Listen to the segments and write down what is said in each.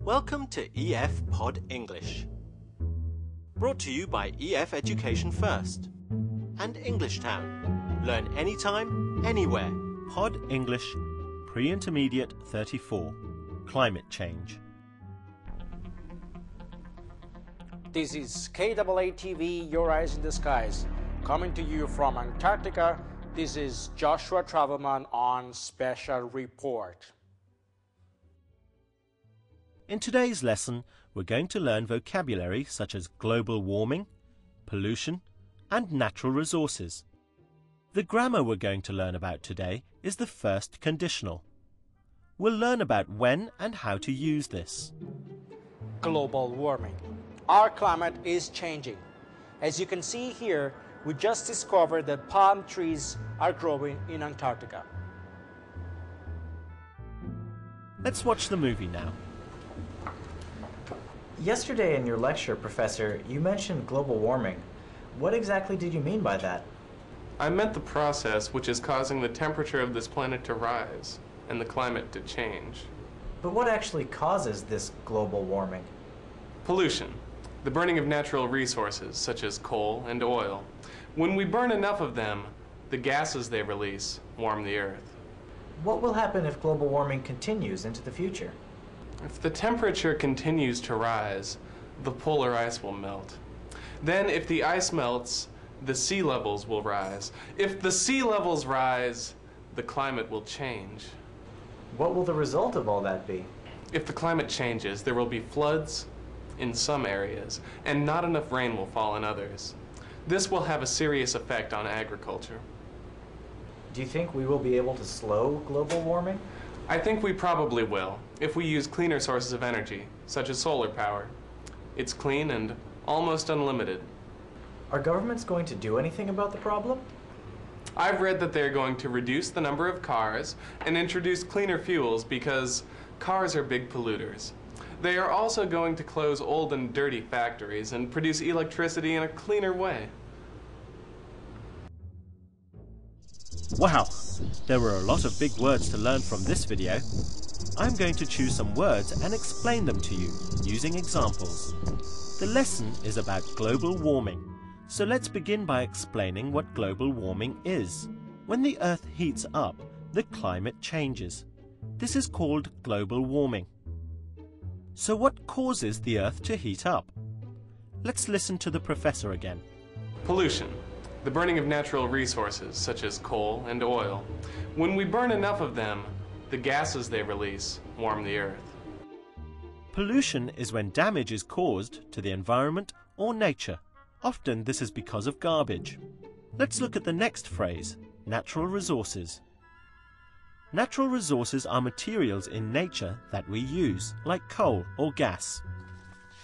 Welcome to EF Pod English. Brought to you by EF Education First and English Town. Learn anytime, anywhere. Pod English Pre-Intermediate 34. Climate Change. This is KAA-TV, Your Eyes in the Skies. Coming to you from Antarctica, this is Joshua Travelman on Special Report. In today's lesson, we're going to learn vocabulary such as global warming, pollution, and natural resources. The grammar we're going to learn about today is the first conditional. We'll learn about when and how to use this. Global warming. Our climate is changing. As you can see here, we just discovered that palm trees are growing in Antarctica. Let's watch the movie now. Yesterday in your lecture, Professor, you mentioned global warming. What exactly did you mean by that? I meant the process which is causing the temperature of this planet to rise and the climate to change. But what actually causes this global warming? Pollution, the burning of natural resources such as coal and oil. When we burn enough of them, the gases they release warm the earth. What will happen if global warming continues into the future? If the temperature continues to rise, the polar ice will melt. Then if the ice melts, the sea levels will rise. If the sea levels rise, the climate will change. What will the result of all that be? If the climate changes, there will be floods in some areas, and not enough rain will fall in others. This will have a serious effect on agriculture. Do you think we will be able to slow global warming? I think we probably will, if we use cleaner sources of energy, such as solar power. It's clean and almost unlimited. Are governments going to do anything about the problem? I've read that they're going to reduce the number of cars and introduce cleaner fuels because cars are big polluters. They are also going to close old and dirty factories and produce electricity in a cleaner way. Wow, there were a lot of big words to learn from this video. I'm going to choose some words and explain them to you using examples. The lesson is about global warming, so let's begin by explaining what global warming is. When the Earth heats up, the climate changes. This is called global warming. So what causes the Earth to heat up? Let's listen to the professor again. Pollution, the burning of natural resources such as coal and oil. When we burn enough of them, the gases they release warm the earth. Pollution is when damage is caused to the environment or nature. Often this is because of garbage. Let's look at the next phrase, natural resources. Natural resources are materials in nature that we use, like coal or gas.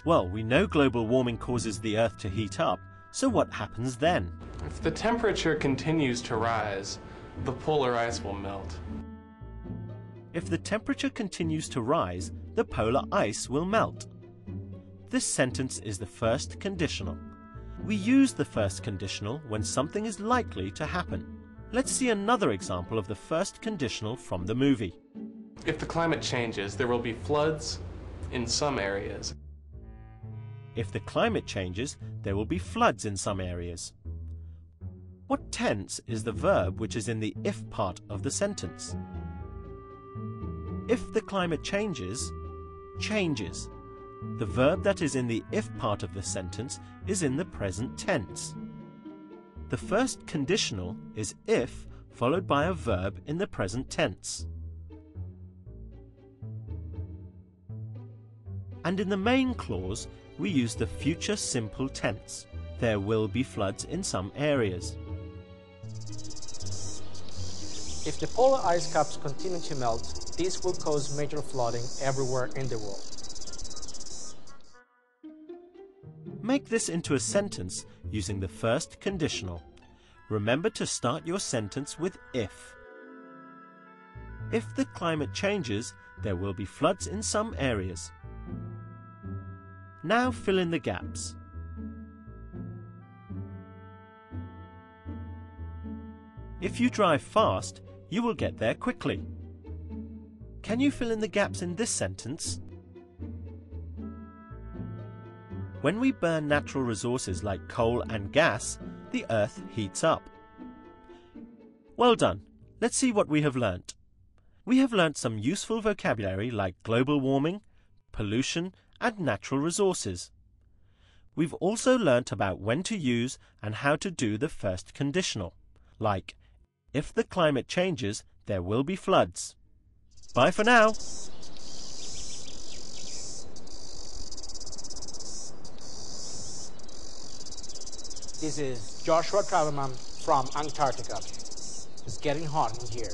Well, we know global warming causes the Earth to heat up, so what happens then? If the temperature continues to rise, the polar ice will melt. If the temperature continues to rise, the polar ice will melt. This sentence is the first conditional. We use the first conditional when something is likely to happen. Let's see another example of the first conditional from the movie. If the climate changes, there will be floods in some areas. If the climate changes, there will be floods in some areas. What tense is the verb which is in the if part of the sentence? If the climate changes, changes. The verb that is in the if part of the sentence is in the present tense. The first conditional is if followed by a verb in the present tense. And in the main clause, we use the future simple tense. There will be floods in some areas. If the polar ice caps continue to melt, this will cause major flooding everywhere in the world. Make this into a sentence using the first conditional. Remember to start your sentence with if. If the climate changes, there will be floods in some areas. Now fill in the gaps. If you drive fast, you will get there quickly. Can you fill in the gaps in this sentence? When we burn natural resources like coal and gas, the Earth heats up. Well done. Let's see what we have learnt. We have learnt some useful vocabulary like global warming, pollution, and natural resources. We've also learnt about when to use and how to do the first conditional, like, if the climate changes, there will be floods. Bye for now. This is Joshua Travelman from Antarctica. It's getting hot in here.